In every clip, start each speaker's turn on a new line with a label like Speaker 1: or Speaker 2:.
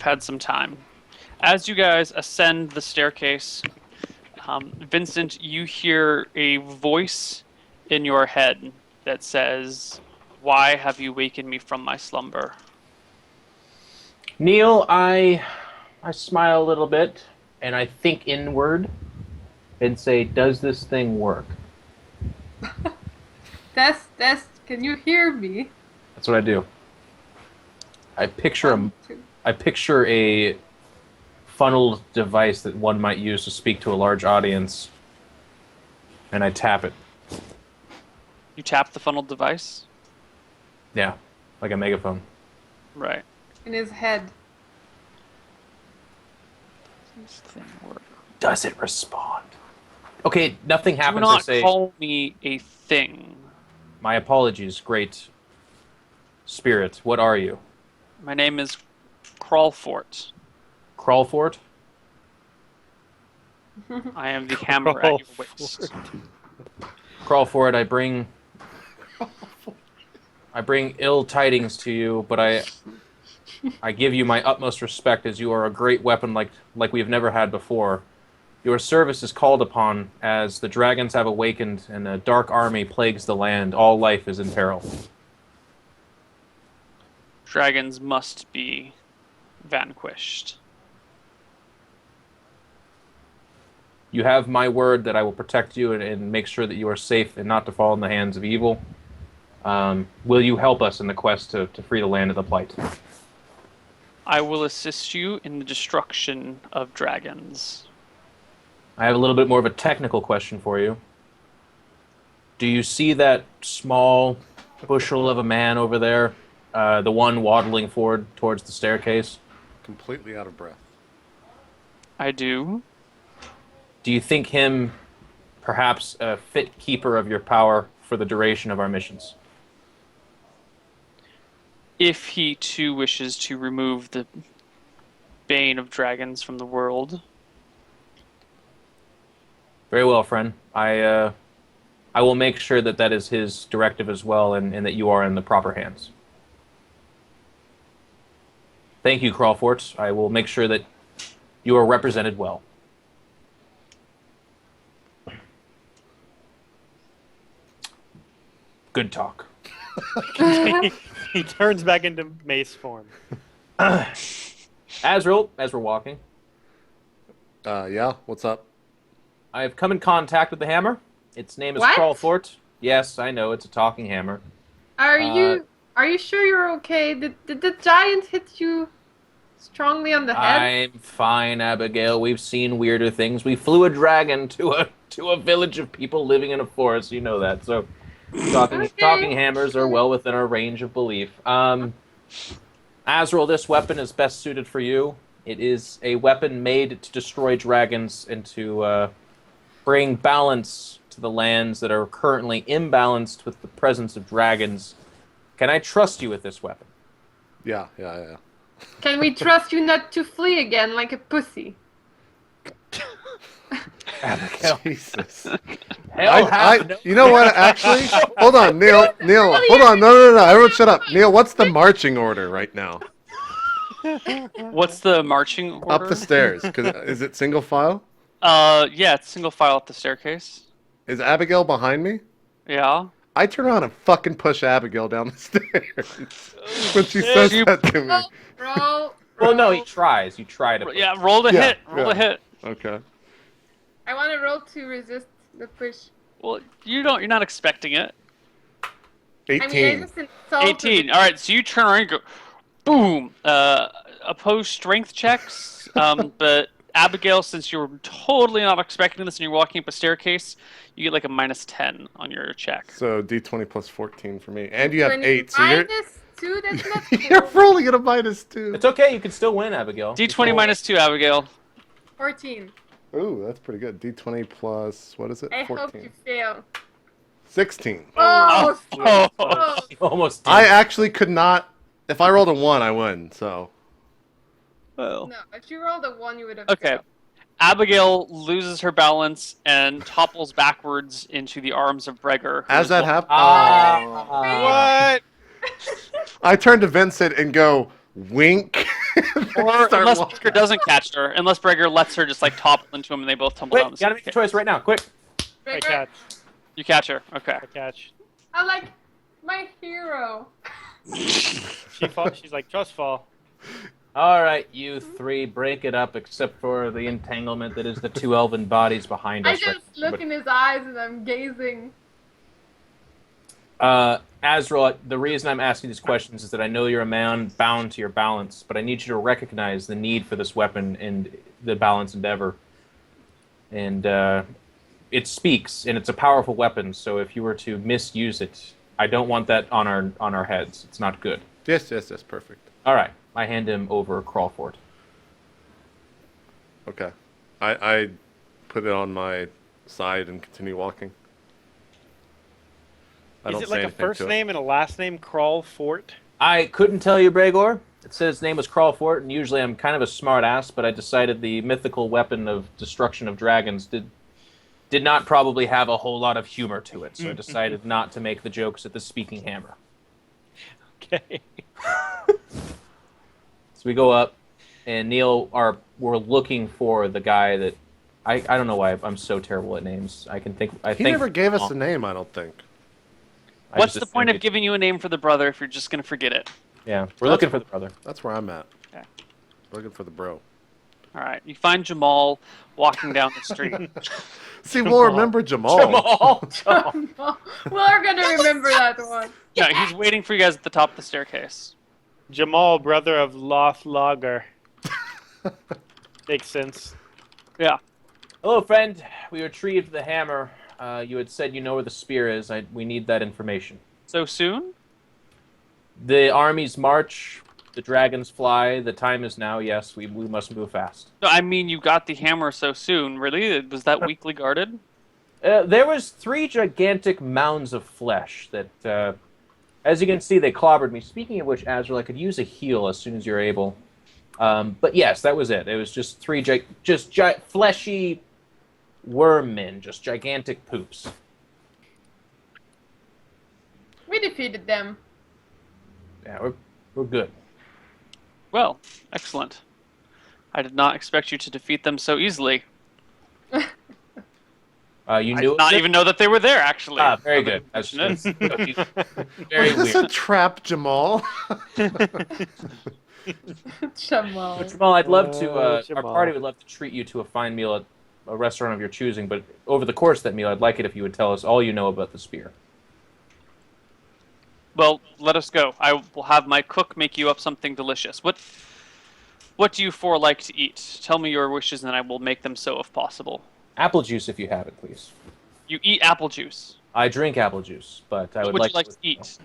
Speaker 1: had some time. As you guys ascend the staircase, Vincent, you hear a voice in your head that says, "Why have you wakened me from my slumber?"
Speaker 2: Neal, I smile a little bit, and I think inward and say, does this thing work?
Speaker 3: Test, can you hear me?
Speaker 2: That's what I do. I picture a funneled device that one might use to speak to a large audience, and I tap it.
Speaker 1: You tap the funneled device?
Speaker 2: Yeah, like a megaphone.
Speaker 1: Right.
Speaker 3: In his head.
Speaker 1: Does this thing work?
Speaker 2: Does it respond? Okay, nothing happens.
Speaker 1: Do not
Speaker 2: I say,
Speaker 1: call me a thing.
Speaker 2: my apologies, great spirit. What are you?
Speaker 1: My name is Crawlfort.
Speaker 2: Crawlfort?
Speaker 1: I am the hammer at your waist.
Speaker 2: Crawlfort, I bring ill tidings to you, but I give you my utmost respect, as you are a great weapon like we have never had before. Your service is called upon, as the dragons have awakened and a dark army plagues the land. All life is in peril.
Speaker 1: Dragons must be vanquished.
Speaker 2: You have my word that I will protect you and make sure that you are safe and not to fall in the hands of evil. Will you help us in the quest to free the land of the Plight?
Speaker 1: I will assist you in the destruction of dragons.
Speaker 2: I have a little bit more of a technical question for you. Do you see that small bushel of a man over there? The one waddling forward towards the staircase?
Speaker 4: Completely out of breath.
Speaker 1: I do.
Speaker 2: Do you think him perhaps a fit keeper of your power for the duration of our missions?
Speaker 1: If he too wishes to remove the bane of dragons from the world.
Speaker 2: Very well, friend. I will make sure that that is his directive as well, and that you are in the proper hands. Thank you, Crawford. I will make sure that you are represented well. Good talk.
Speaker 5: He turns back into mace form.
Speaker 2: Azrael, as we're walking,
Speaker 4: Yeah, what's up?
Speaker 2: I have come in contact with the hammer. Its name is
Speaker 3: What?
Speaker 2: Crawlfort. Yes, I know, it's a talking hammer.
Speaker 3: Are you sure you're okay? Did the giant hit you strongly on the head?
Speaker 2: I'm fine, Abigail. We've seen weirder things. We flew a dragon to a village of people living in a forest. You know that. So, talking hammers are well within our range of belief. Azrael, this weapon is best suited for you. It is a weapon made to destroy dragons and to bring balance to the lands that are currently imbalanced with the presence of dragons. Can I trust you with this weapon?
Speaker 4: Yeah.
Speaker 3: Can we trust you not to flee again like a pussy?
Speaker 2: Abigail.
Speaker 4: Jesus.
Speaker 2: Hell,
Speaker 4: you know what, actually? Hold on, Neal, hold on. No. Everyone shut up. Neal, what's the marching order right now?
Speaker 1: What's the marching order?
Speaker 4: Up the stairs. Is it single file?
Speaker 1: Yeah, it's single file up the staircase.
Speaker 4: Is Abigail behind me?
Speaker 1: Yeah.
Speaker 4: I turn around and fucking push Abigail down the stairs when she says that to me.
Speaker 3: Roll.
Speaker 2: Well, no, he tries. You try to.
Speaker 1: Yeah, roll the hit. Roll
Speaker 4: yeah.
Speaker 1: the hit.
Speaker 4: Okay.
Speaker 3: I want to roll to resist the push.
Speaker 1: Well, you're not expecting it.
Speaker 4: 18.
Speaker 3: I mean, I just insulted
Speaker 1: 18. All right, so you turn around and go, boom. Oppose strength checks, but Abigail, since you're totally not expecting this and you're walking up a staircase, you get like a -10 on your check.
Speaker 4: So D20 plus 14 for me, and you have 8. So
Speaker 3: -2. That's not cool.
Speaker 4: you're rolling at a -2.
Speaker 2: It's okay. You can still win, Abigail.
Speaker 1: D20 -2, Abigail.
Speaker 3: 14.
Speaker 4: Ooh, that's pretty good. D20 plus, what is it?
Speaker 3: I
Speaker 4: 14.
Speaker 3: hope you fail.
Speaker 4: 16.
Speaker 3: Oh,
Speaker 2: You almost did.
Speaker 4: I actually could not. If I rolled a 1, I win. So.
Speaker 1: Well.
Speaker 3: No, if you rolled a 1, you would have
Speaker 1: Okay.
Speaker 3: failed.
Speaker 1: Abigail loses her balance and topples backwards into the arms of Breger. who
Speaker 4: As
Speaker 1: is
Speaker 4: that
Speaker 1: one-
Speaker 4: happens,
Speaker 5: What?
Speaker 4: I turn to Vincent and go, wink,
Speaker 1: Or
Speaker 4: Start
Speaker 1: unless
Speaker 4: walking.
Speaker 1: Breaker doesn't catch her, unless Breaker lets her just like topple into him and they both tumble
Speaker 2: Quick,
Speaker 1: down the
Speaker 2: gotta make a
Speaker 1: staircase.
Speaker 2: choice right now. Quick.
Speaker 5: I
Speaker 3: Breaker,
Speaker 5: catch.
Speaker 1: You catch her. Okay.
Speaker 5: I catch.
Speaker 3: I like my hero.
Speaker 5: She fall. She's like, just fall.
Speaker 2: All right, you three, break it up, except for the entanglement that is the two elven bodies behind
Speaker 3: I
Speaker 2: us.
Speaker 3: just look in his eyes and I'm gazing.
Speaker 2: Azrael, the reason I'm asking these questions is that I know you're a man bound to your balance, but I need you to recognize the need for this weapon and the balance endeavor. And it speaks, and it's a powerful weapon. So if you were to misuse it, I don't want that on our heads. It's not good.
Speaker 4: Yes, perfect.
Speaker 2: All right, I hand him over Crawford.
Speaker 4: Okay. I put it on my side and continue walking. I
Speaker 5: Is
Speaker 4: don't
Speaker 5: it
Speaker 4: say
Speaker 5: like a
Speaker 4: anything
Speaker 5: first
Speaker 4: to it.
Speaker 5: name and a last name? Crawl Fort.
Speaker 2: I couldn't tell you, Bregor. It said his name was Crawford, and usually I'm kind of a smart ass, but I decided the mythical weapon of destruction of dragons did not probably have a whole lot of humor to it, so I decided not to make the jokes at the speaking hammer.
Speaker 5: Okay.
Speaker 2: So we go up, and Neil, we're looking for the guy that I don't know why I'm so terrible at names.
Speaker 4: He never gave us a name, I don't think.
Speaker 1: What's the point of giving you a name for the brother if you're just going to forget it?
Speaker 2: Yeah, we're looking for the brother.
Speaker 4: That's where I'm at.
Speaker 1: Okay.
Speaker 4: Looking for the bro.
Speaker 1: All right. You find Jamal walking down the street.
Speaker 4: See, we'll remember Jamal.
Speaker 2: Jamal!
Speaker 3: We're gonna remember that one.
Speaker 1: Yeah, he's waiting for you guys at the top of the staircase.
Speaker 5: Jamal, brother of Loth Logger. Makes sense.
Speaker 1: Yeah.
Speaker 2: Hello, friend. We retrieved the hammer. You had said you know where the spear is. We need that information.
Speaker 1: So soon?
Speaker 2: The armies march. The dragons fly. The time is now. Yes, we must move fast.
Speaker 1: No, I mean, you got the hammer so soon. Really? Was that weakly guarded?
Speaker 2: There was 3 gigantic mounds of flesh that, as you can see, they clobbered me. Speaking of which, Azrael, I could use a heal as soon as you're able. But yes, that was it. It was just 3 fleshy worm-men, just gigantic poops.
Speaker 3: We defeated them.
Speaker 2: Yeah, we're good.
Speaker 1: Well, excellent. I did not expect you to defeat them so easily.
Speaker 2: You
Speaker 1: I
Speaker 2: knew
Speaker 1: did not even know that they were there, actually.
Speaker 2: Ah, very good. That's very
Speaker 4: Was
Speaker 2: weird.
Speaker 4: this a trap, Jamal?
Speaker 3: Jamal.
Speaker 2: Jamal, I'd love to. Our
Speaker 5: Jamal.
Speaker 2: party would love to treat you to a fine meal at a restaurant of your choosing. But over the course of that meal, I'd like it if you would tell us all you know about the spear.
Speaker 1: Well, let us go. I will have my cook make you up something delicious. What do you four like to eat? Tell me your wishes, and I will make them so if possible.
Speaker 2: Apple juice, if you have it, please.
Speaker 1: You eat apple juice.
Speaker 2: I drink apple juice, but I
Speaker 1: What
Speaker 2: would
Speaker 1: would
Speaker 2: like
Speaker 1: you like to eat?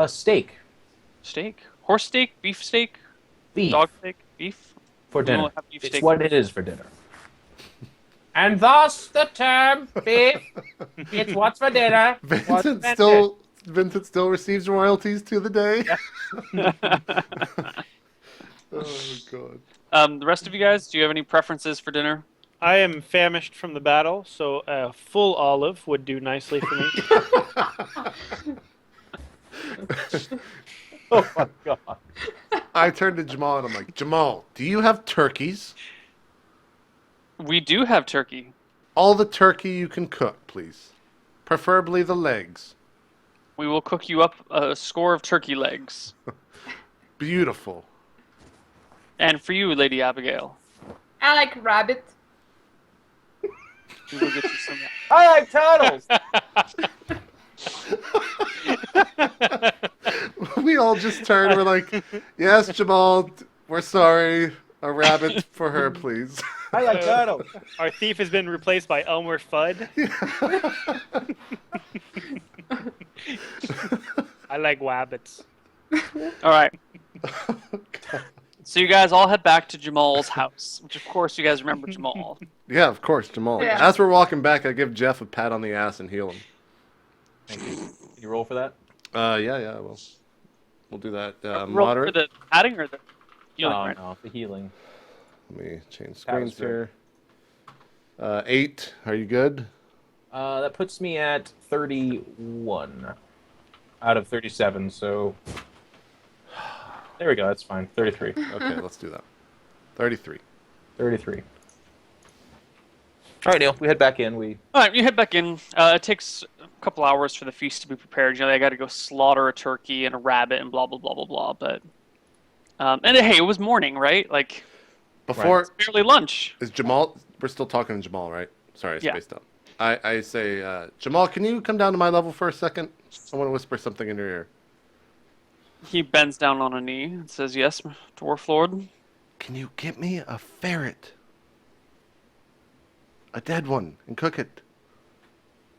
Speaker 2: Steak,
Speaker 1: Steak? Horse steak? Beef steak?
Speaker 2: beef
Speaker 1: Dog steak? Beef?
Speaker 2: for
Speaker 1: We
Speaker 2: dinner.
Speaker 1: will have beef
Speaker 2: It's
Speaker 1: steak.
Speaker 2: what it is for dinner. And thus the term beef. It's what's for dinner.
Speaker 4: Vincent still receives royalties to the day. Oh god.
Speaker 1: The rest of you guys, do you have any preferences for dinner?
Speaker 5: I am famished from the battle, so a full olive would do nicely for me.
Speaker 2: Oh my god.
Speaker 4: I turned to Jamal and I'm like, Jamal, do you have turkeys?
Speaker 1: We do have turkey.
Speaker 4: All the turkey you can cook, please. Preferably the legs.
Speaker 1: We will cook you up a score of turkey legs.
Speaker 4: Beautiful.
Speaker 1: And for you, Lady Abigail,
Speaker 3: I like rabbit.
Speaker 1: we will get you some.
Speaker 2: I like turtles.
Speaker 4: We all just turn. We're like, yes, Jamal, we're sorry. A rabbit for her, please.
Speaker 2: I like turtles.
Speaker 5: Our thief has been replaced by Elmer Fudd. I like wabbits.
Speaker 1: All right. So you guys all head back to Jamal's house, which of course you guys remember Jamal.
Speaker 4: Yeah, of course, Jamal.
Speaker 3: Yeah.
Speaker 4: As we're walking back, I give Jeff a pat on the ass and heal him.
Speaker 2: Thank you. Can you roll for that?
Speaker 4: Yeah, we'll do that.
Speaker 1: Roll for
Speaker 4: Moderate.
Speaker 1: the padding or the healing,
Speaker 2: Oh
Speaker 1: right?
Speaker 2: no, the healing.
Speaker 4: Let me change
Speaker 2: That was
Speaker 4: screens here. 8. Are you good?
Speaker 2: That puts me at 31 out of 37. So There we go. That's fine. 33.
Speaker 4: Okay, let's do that. 33.
Speaker 2: 33. All right, Neil. We head back in.
Speaker 1: All right, you head back in. It takes a couple hours for the feast to be prepared. You know, they got to go slaughter a turkey and a rabbit and blah blah blah blah blah. But and hey, it was morning, right? Like
Speaker 4: Before
Speaker 1: it's barely lunch.
Speaker 4: is Jamal? We're still talking to Jamal, right? Sorry, I
Speaker 1: Yeah.
Speaker 4: spaced out. I say, Jamal, can you come down to my level for a second? I want to whisper something in your ear.
Speaker 1: He bends down on a knee and says, "Yes, Dwarf Lord."
Speaker 4: Can you get me a ferret? A dead one, and cook it.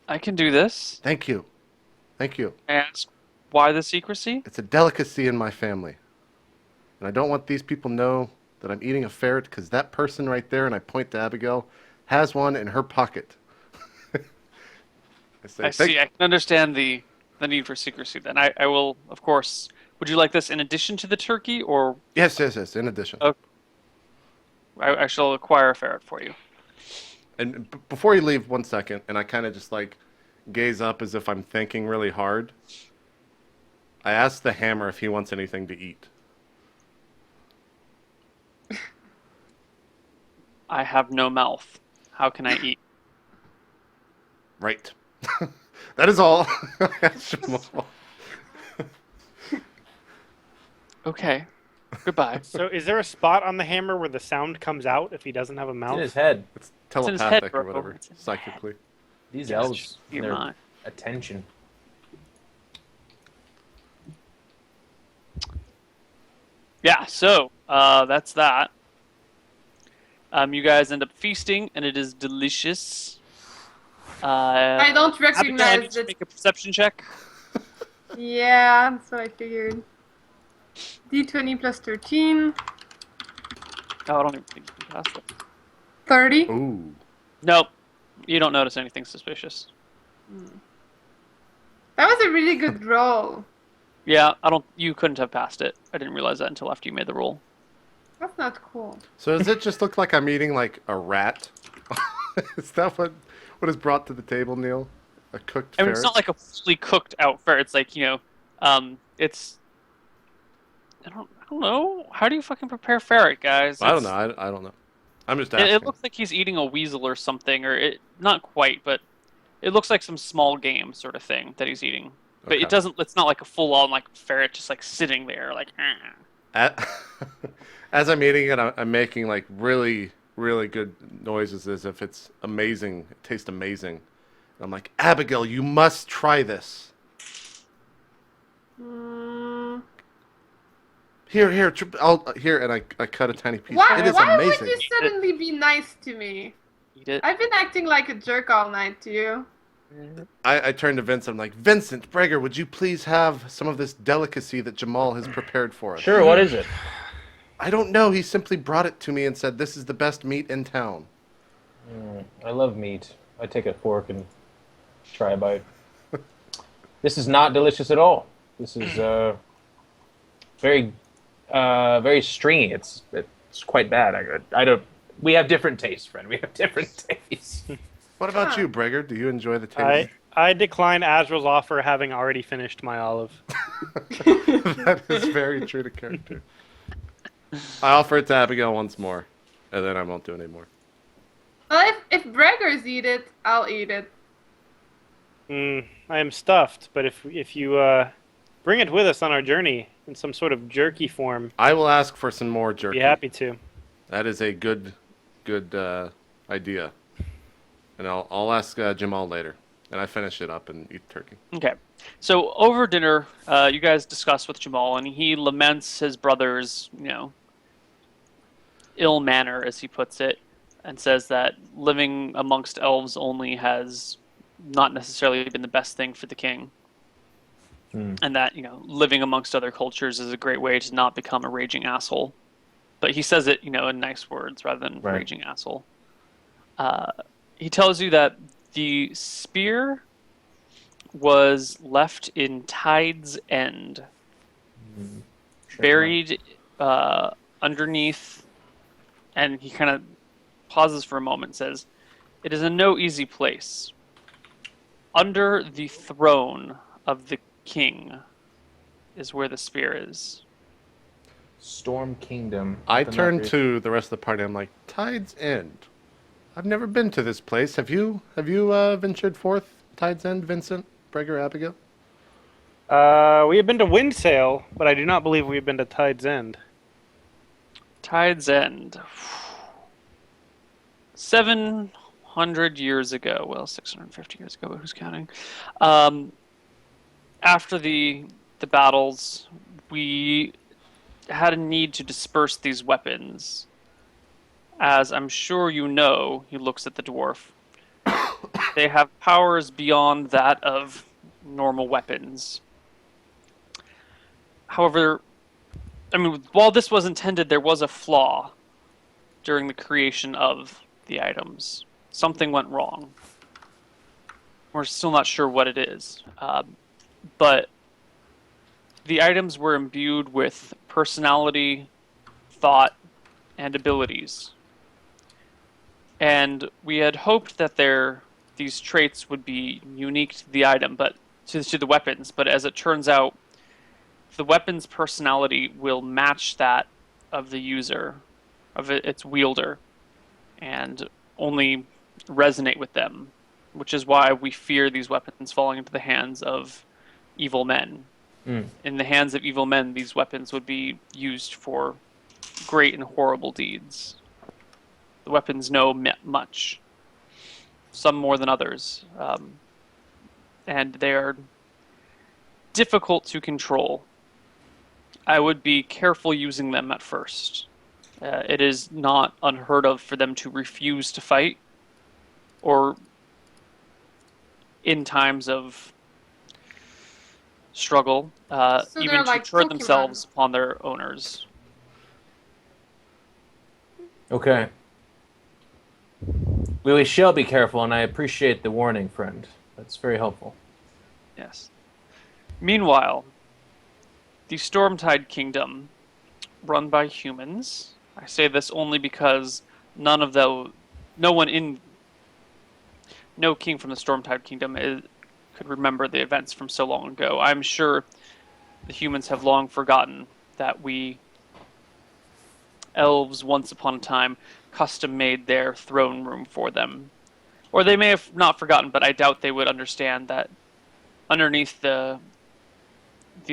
Speaker 1: I can do this.
Speaker 4: Thank you. Thank you.
Speaker 1: I ask, why the secrecy?
Speaker 4: It's a delicacy in my family. And I don't want these people to know that I'm eating a ferret because that person right there, and I point to Abigail, has one in her pocket.
Speaker 1: I see. I can understand the need for secrecy. Then I will, of course. Would you like this in addition to the turkey, or
Speaker 4: Yes, in addition.
Speaker 1: Okay. I shall acquire a ferret for you?
Speaker 4: And before you leave, 1 second, and I kind of just like gaze up as if I'm thinking really hard. I ask the hammer if he wants anything to eat.
Speaker 1: I have no mouth. How can I eat?
Speaker 4: Right. That is all. I asked Jamal.
Speaker 1: Okay. Goodbye.
Speaker 5: So is there a spot on the hammer where the sound comes out if he doesn't have a
Speaker 2: It's
Speaker 5: mouth?
Speaker 2: in his head.
Speaker 4: It's
Speaker 1: in his
Speaker 4: telepathic
Speaker 1: head,
Speaker 4: or
Speaker 1: bro.
Speaker 4: whatever,
Speaker 1: It's in his
Speaker 4: psychically.
Speaker 2: These
Speaker 1: Yes,
Speaker 2: elves,
Speaker 1: you're
Speaker 2: their
Speaker 1: mine.
Speaker 2: attention.
Speaker 1: Yeah, so that's that. You guys end up feasting, and it is delicious.
Speaker 3: I don't
Speaker 1: Abigail, I need
Speaker 3: recognize
Speaker 1: you to
Speaker 3: it.
Speaker 1: make a perception check.
Speaker 3: Yeah, that's what I figured. D20 plus 13.
Speaker 1: Oh, I don't even think you can pass that.
Speaker 3: 30.
Speaker 4: Ooh.
Speaker 1: Nope. You don't notice anything suspicious.
Speaker 3: That was a really good roll.
Speaker 1: Yeah, you couldn't have passed it. I didn't realize that until after you made the roll.
Speaker 3: That's not cool.
Speaker 4: So does it just look like I'm eating like a rat? Is that what is brought to the table, Neil? A cooked
Speaker 1: I mean,
Speaker 4: ferret?
Speaker 1: it's not like a fully cooked out ferret. It's like, it's... I don't know. How do you fucking prepare ferret, guys?
Speaker 4: I don't know. I don't know. I'm just asking.
Speaker 1: It looks like he's eating a weasel or something, or not quite, but it looks like some small game sort of thing that he's eating. But
Speaker 4: Okay.
Speaker 1: it doesn't. It's not like a full-on like ferret just like sitting there like.
Speaker 4: As I'm eating it, I'm making like really, really good noises as if it's amazing. It tastes amazing. And I'm like, Abigail, you must try this.
Speaker 3: Mm.
Speaker 4: Here, here, and I cut a tiny piece.
Speaker 3: Why,
Speaker 4: It is
Speaker 3: why
Speaker 4: amazing.
Speaker 3: would you suddenly be nice to me?
Speaker 1: Eat it.
Speaker 3: I've been acting like a jerk all night to you.
Speaker 4: I turned to Vincent. I'm like, Vincent, Breger, would you please have some of this delicacy that Jamal has prepared for us?
Speaker 2: Sure, what is it?
Speaker 4: I don't know. He simply brought it to me and said, this is the best meat in town.
Speaker 2: I love meat. I take a fork and try a bite. This is not delicious at all. This is very, very stringy. It's quite bad. I don't. We have different tastes, friend. We have different tastes.
Speaker 4: What about you, Breger? Do you enjoy the taste?
Speaker 5: I decline Azrael's offer, having already finished my olive.
Speaker 4: That is very true to character. I offer it to Abigail once more, and then I won't do it anymore.
Speaker 3: Well, if Breggers eat it, I'll eat it.
Speaker 5: I am stuffed, but if you bring it with us on our journey in some sort of jerky form,
Speaker 4: I will ask for some more jerky.
Speaker 5: be happy to.
Speaker 4: That is a good idea. And I'll ask Jamal later. And I finish it up and eat turkey.
Speaker 1: Okay. So over dinner, you guys discuss with Jamal, and he laments his brother's, ill manner, as he puts it, and says that living amongst elves only has not necessarily been the best thing for the king. And that, living amongst other cultures is a great way to not become a raging asshole. But he says it, in nice words rather than
Speaker 2: Right.
Speaker 1: raging asshole. He tells you that the spear was left in Tide's End, buried underneath, and he kind of pauses for a moment and says, "It is in no easy place. Under the throne of the king is where the spear is."
Speaker 2: Storm Kingdom.
Speaker 4: I
Speaker 2: The
Speaker 4: turn
Speaker 2: Nugget.
Speaker 4: to the rest of the party. I'm like, Tide's End. I've never been to this place. Have you? Ventured forth, Tide's End, Vincent, Breger, Abigail?
Speaker 5: We have been to Windsail, but I do not believe we have been to Tide's End.
Speaker 1: Tide's End. 700 years ago. Well, 650 years ago, but who's counting? After the battles, we had a need to disperse these weapons. As I'm sure you know, he looks at the dwarf. They have powers beyond that of normal weapons. However, I mean, while this was intended, there was a flaw during the creation of the items. Something went wrong. We're still not sure what it is. But the items were imbued with personality, thought, and abilities. And we had hoped that these traits would be unique to the item, but to the weapons. But as it turns out, the weapon's personality will match that of the user, of its wielder, and only resonate with them, which is why we fear these weapons falling into the hands of evil men. In the hands of evil men, these weapons would be used for great and horrible deeds. The weapons know much, some more than others, and they are difficult to control. I would be careful using them at first. It is not unheard of for them to refuse to fight, or in times of struggle, even to
Speaker 3: like
Speaker 1: turn
Speaker 3: Pokemon.
Speaker 1: themselves upon their owners.
Speaker 2: Okay. We shall be careful, and I appreciate the warning, friend. That's very helpful.
Speaker 1: Yes. Meanwhile, the Stormtide Kingdom, run by humans. I say this only because no king from the Stormtide Kingdom could remember the events from so long ago. I'm sure the humans have long forgotten that we elves, once upon a time, custom made their throne room for them. Or they may have not forgotten, but I doubt they would understand that underneath the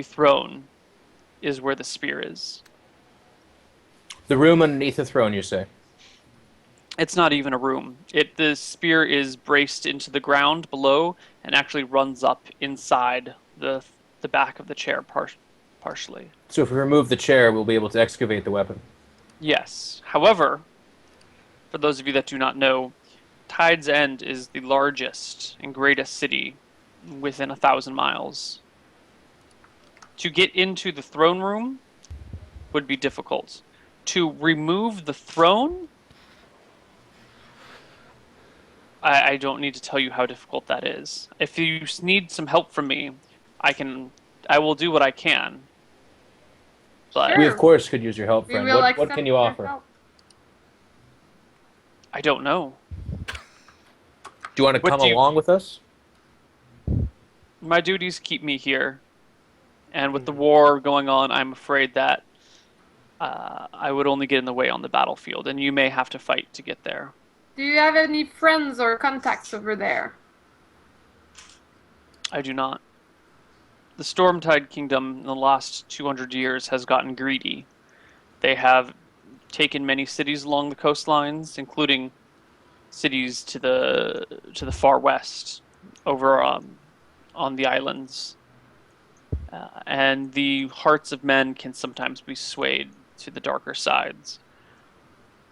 Speaker 1: throne is where the spear is.
Speaker 2: The room underneath the throne, you say?
Speaker 1: It's not even a room. The spear is braced into the ground below and actually runs up inside the back of the chair partially.
Speaker 2: So if we remove the chair, we'll be able to excavate the weapon.
Speaker 1: Yes. However, for those of you that do not know, Tide's End is the largest and greatest city within 1,000 miles. To get into the throne room would be difficult. To remove the throne, I don't need to tell you how difficult that is. If you need some help from me, I will do what I can. But
Speaker 2: We, of course, could use your help,
Speaker 3: We
Speaker 2: friend.
Speaker 3: will
Speaker 2: What
Speaker 3: accept
Speaker 2: can you
Speaker 3: your
Speaker 2: offer?
Speaker 3: help.
Speaker 1: I don't know.
Speaker 2: Do you want to
Speaker 1: What
Speaker 2: come
Speaker 1: do you-
Speaker 2: along with us?
Speaker 1: My duties keep me here. And with the war going on, I'm afraid that I would only get in the way on the battlefield, and you may have to fight to get there.
Speaker 3: Do you have any friends or contacts over there?
Speaker 1: I do not. The Stormtide Kingdom in the last 200 years has gotten greedy. They have taken many cities along the coastlines, including cities to the far west, over on the islands. And the hearts of men can sometimes be swayed to the darker sides.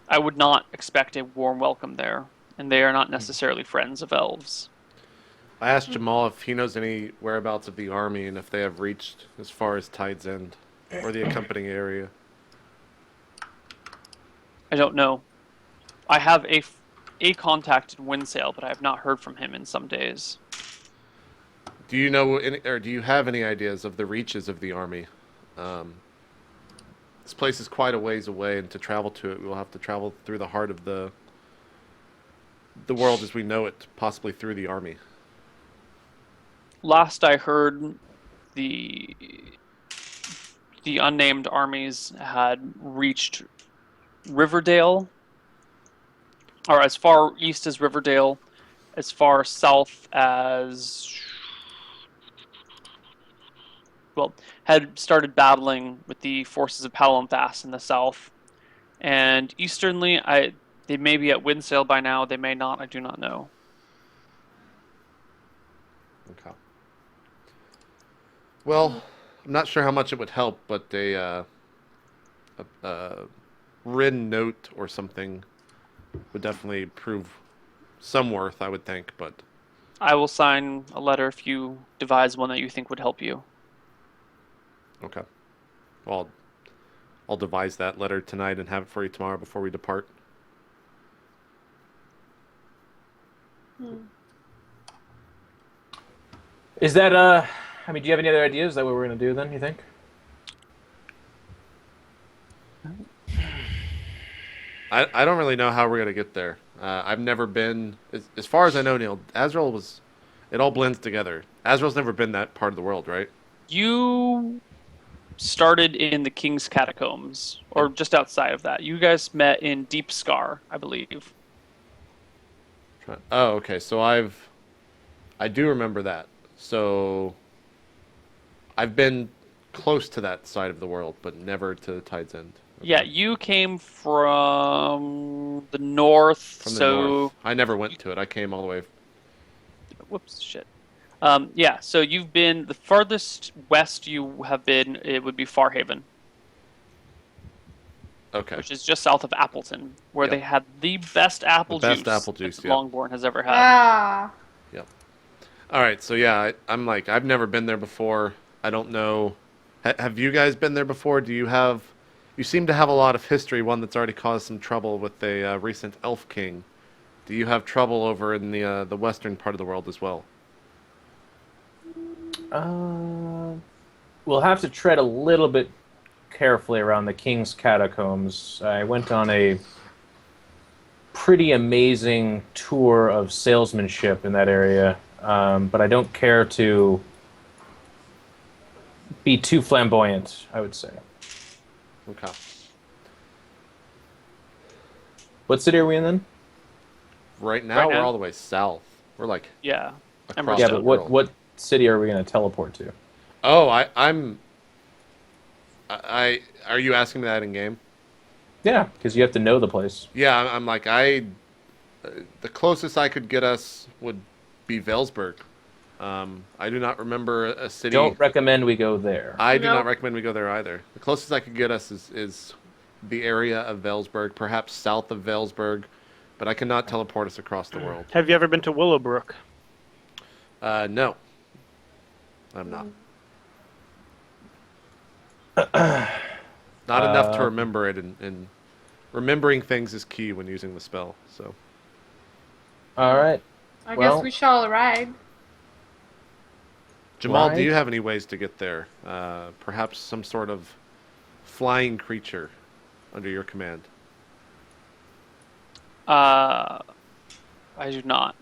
Speaker 1: I would not expect a warm welcome there, and they are not necessarily friends of elves.
Speaker 4: I asked Jamal if he knows any whereabouts of the army and if they have reached as far as Tide's End or the accompanying area.
Speaker 1: I don't know. I have a contact in Windsail, but I have not heard from him in some days.
Speaker 4: Do you know any, or do you have any ideas of the reaches of the army? This place is quite a ways away, and to travel to it, we'll have to travel through the heart of the world as we know it, possibly through the army.
Speaker 1: Last I heard, the the unnamed armies had reached Riverdale, or as far east as Riverdale, as far south as, well, had started battling with the forces of Palanthas in the south. And easternly, they may be at Windsail by now, they may not, I do not know.
Speaker 4: Okay. Well, I'm not sure how much it would help, but a written note or something would definitely prove some worth, I would think, but...
Speaker 1: I will sign a letter if you devise one that you think would help you.
Speaker 4: Okay. Well, I'll devise that letter tonight and have it for you tomorrow before we depart.
Speaker 2: Is that, I mean, do you have any other ideas? Is that what we're going to do then, you think?
Speaker 4: I don't really know how we're going to get there. I've never been... As far as I know, Neal, Azrael was... It all blends together. Azrael's never been that part of the world, right?
Speaker 1: You started in the King's Catacombs, or just outside of that. You guys met in Deep Scar, I believe.
Speaker 4: Oh, okay. So I do remember that. So I've been close to that side of the world, but never to the Tide's End. Okay.
Speaker 1: Yeah, you came from the north,
Speaker 4: From the north. I never went to it. I came all the way.
Speaker 1: Whoops, shit. Yeah, so you've been... The farthest west you have been, it would be Farhaven.
Speaker 4: Okay.
Speaker 1: Which is just south of Appleton, where
Speaker 4: Yep.
Speaker 1: they had the best apple
Speaker 4: The
Speaker 1: juice,
Speaker 4: best apple juice,
Speaker 1: that
Speaker 4: yep.
Speaker 1: Longbourn has ever had.
Speaker 3: Ah.
Speaker 4: Yep. All right. So yeah, I'm like, I've never been there before. I don't know. Have you guys been there before? Do you have... You seem to have a lot of history, one that's already caused some trouble with a recent elf king. Do you have trouble over in the western part of the world as well?
Speaker 2: We'll have to tread a little bit carefully around the King's Catacombs. I went on a pretty amazing tour of salesmanship in that area, but I don't care to be too flamboyant, I would say.
Speaker 4: Okay.
Speaker 2: What city are we in then?
Speaker 4: Right now,
Speaker 1: Right now?
Speaker 4: we're all the way south. We're like
Speaker 1: Yeah.
Speaker 4: across
Speaker 2: Yeah,
Speaker 4: the
Speaker 2: but
Speaker 4: world.
Speaker 2: what city are we going to teleport to?
Speaker 4: Oh, are you asking me that in game?
Speaker 2: Yeah, because you have to know the place.
Speaker 4: Yeah, I'm like the closest I could get us would be Velsburg. I do not remember a city.
Speaker 2: Don't recommend we go there.
Speaker 4: I do
Speaker 3: No.
Speaker 4: not recommend we go there either. The closest I could get us is the area of Velsburg, perhaps south of Velsburg, but I cannot teleport us across the world.
Speaker 5: Have you ever been to Willowbrook?
Speaker 4: No, I'm not. Not enough to remember it, and remembering things is key when using the spell. So
Speaker 2: All right.
Speaker 3: I
Speaker 2: Well-
Speaker 3: guess we shall ride.
Speaker 4: Jamal,
Speaker 2: Right.
Speaker 4: do you have any ways to get there? Perhaps some sort of flying creature under your command.
Speaker 1: I do not.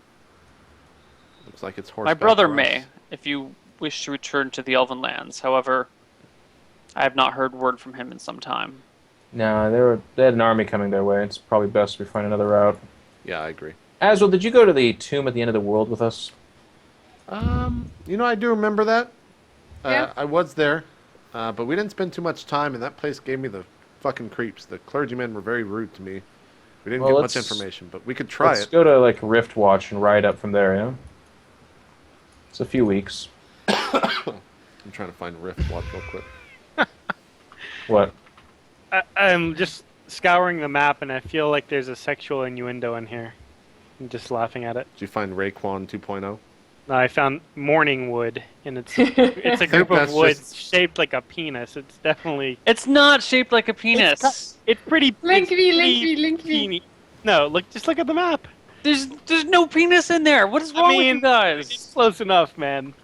Speaker 4: Looks like it's
Speaker 1: My
Speaker 4: horseback.
Speaker 1: brother
Speaker 4: for us.
Speaker 1: may, if you wish to return to the Elven lands. However, I have not heard word from him in some time.
Speaker 2: No, they had an army coming their way. It's probably best we find another route.
Speaker 4: Yeah, I agree.
Speaker 2: Azrael, did you go to the tomb at the end of the world with us?
Speaker 4: I do remember that.
Speaker 3: Yeah.
Speaker 4: I was there, but we didn't spend too much time, and that place gave me the fucking creeps. The clergymen were very rude to me. We didn't
Speaker 2: Well,
Speaker 4: get much
Speaker 2: let's-
Speaker 4: information, but we could try
Speaker 2: Let's
Speaker 4: it.
Speaker 2: go to like Rift Watch and ride up from there, yeah? It's a few weeks.
Speaker 4: I'm trying to find Rift Watch real quick.
Speaker 2: What?
Speaker 5: I'm just scouring the map, and I feel like there's a sexual innuendo in here. I'm just laughing at it.
Speaker 4: Did you find Raekwon 2.0?
Speaker 5: No, I found morning wood, and it's a group of
Speaker 4: that's
Speaker 5: woods
Speaker 4: just-
Speaker 5: shaped like a penis. It's definitely
Speaker 1: It's not shaped like a penis.
Speaker 5: it's pretty.
Speaker 3: Link
Speaker 5: it's
Speaker 3: me,
Speaker 5: pretty
Speaker 3: link me, link me.
Speaker 5: teeny. No, just look at the map.
Speaker 1: There's no penis in there. What is wrong with you
Speaker 5: It's
Speaker 1: guys?
Speaker 5: close enough, man.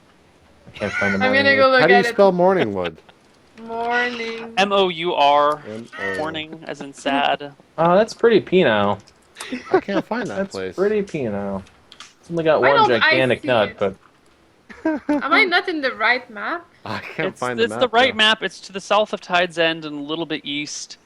Speaker 2: I can't find the
Speaker 3: I'm
Speaker 2: morning
Speaker 3: gonna go
Speaker 2: wood.
Speaker 3: look
Speaker 4: How do you
Speaker 3: at
Speaker 4: spell Morningwood?
Speaker 3: it. Morning.
Speaker 1: M-O-U-R,
Speaker 4: M-O.
Speaker 1: morning, as in sad.
Speaker 2: Oh, that's pretty penile.
Speaker 4: I can't find that
Speaker 2: That's
Speaker 4: place.
Speaker 2: pretty penile. It's only got
Speaker 3: Why
Speaker 2: one
Speaker 3: don't I
Speaker 2: gigantic
Speaker 3: see
Speaker 2: nut,
Speaker 3: it?
Speaker 2: but
Speaker 3: Am I not in the right map?
Speaker 4: I can't
Speaker 1: It's
Speaker 4: find the map.
Speaker 1: the right
Speaker 4: though.
Speaker 1: map. It's to the south of Tide's End and a little bit east.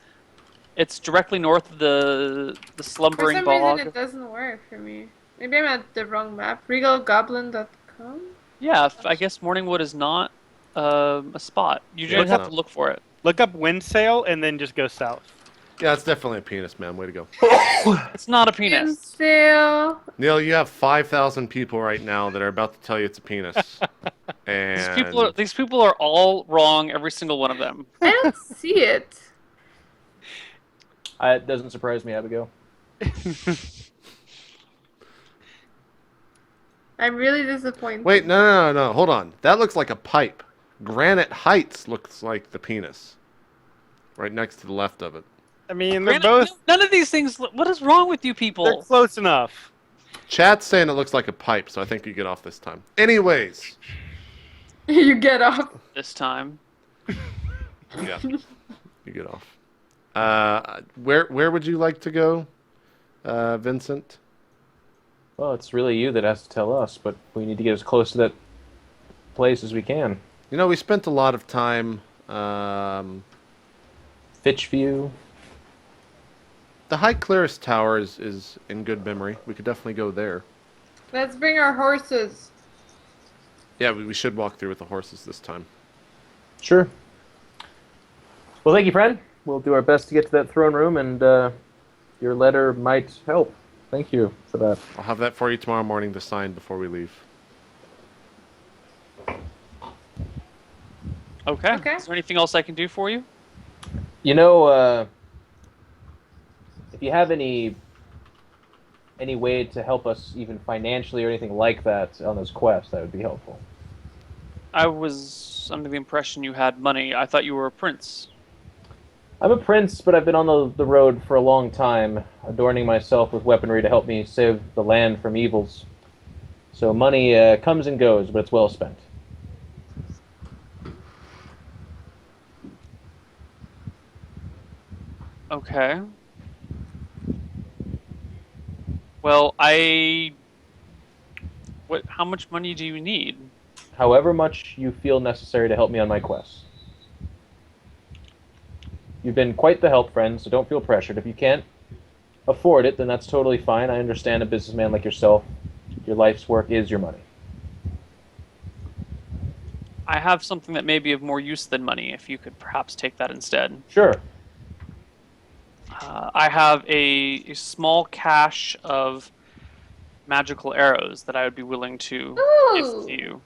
Speaker 1: It's directly north of the
Speaker 3: For
Speaker 1: slumbering
Speaker 3: some
Speaker 1: bog.
Speaker 3: reason, it doesn't work for me. Maybe I'm at the wrong map. RegalGoblin.com?
Speaker 1: Yeah, I guess Morningwood is not a spot. You
Speaker 4: Yeah,
Speaker 1: just
Speaker 4: it's
Speaker 1: have
Speaker 4: not.
Speaker 1: to look for it.
Speaker 5: Look up Windsail and then just go south.
Speaker 4: Yeah, it's definitely a penis, man. Way to go.
Speaker 1: It's not a penis.
Speaker 3: Sail.
Speaker 4: Neil, you have 5,000 people right now that are about to tell you it's a penis. And
Speaker 1: These people are all wrong, every single one of them.
Speaker 3: I don't see it.
Speaker 2: It doesn't surprise me, Abigail.
Speaker 3: I'm really disappointed.
Speaker 4: wait, no. Hold on. That looks like a pipe. Granite Heights looks like the penis. Right next to the left of it.
Speaker 5: I mean, they're
Speaker 1: Granted,
Speaker 5: both
Speaker 1: none of these things. What is wrong with you
Speaker 5: they're
Speaker 1: people?
Speaker 5: close enough.
Speaker 4: Chat's saying it looks like a pipe, so I think you get off this time. Anyways.
Speaker 3: You get off.
Speaker 1: This time,
Speaker 4: Yeah. You get off. Where would you like to go, Vincent?
Speaker 2: Well, it's really you that has to tell us, but we need to get as close to that place as we can.
Speaker 4: You know, we spent a lot of time.
Speaker 2: Fitchview.
Speaker 4: The High Clearest Tower is in good memory. We could definitely go there.
Speaker 3: Let's bring our horses.
Speaker 4: Yeah, we should walk through with the horses this time.
Speaker 2: Sure. Well, thank you, friend. We'll do our best to get to that throne room, and your letter might help. Thank you for that.
Speaker 4: I'll have that for you tomorrow morning to sign before we leave.
Speaker 1: okay.
Speaker 3: Okay.
Speaker 1: Is there anything else I can do for you?
Speaker 2: You know, if you have any way to help us, even financially or anything like that, on this quest, that would be helpful.
Speaker 1: I was under the impression you had money. I thought you were a prince.
Speaker 2: I'm a prince, but I've been on the road for a long time, adorning myself with weaponry to help me save the land from evils. So money comes and goes, but it's well spent.
Speaker 1: Okay. Well, how much money do you need?
Speaker 2: However much you feel necessary to help me on my quest. You've been quite the help, friend, so don't feel pressured. If you can't afford it, then that's totally fine. I understand a businessman like yourself. Your life's work is your money.
Speaker 1: I have something that may be of more use than money, if you could perhaps take that instead.
Speaker 2: Sure.
Speaker 1: I have a small cache of magical arrows that I would be willing to give
Speaker 3: Ooh.
Speaker 1: to you.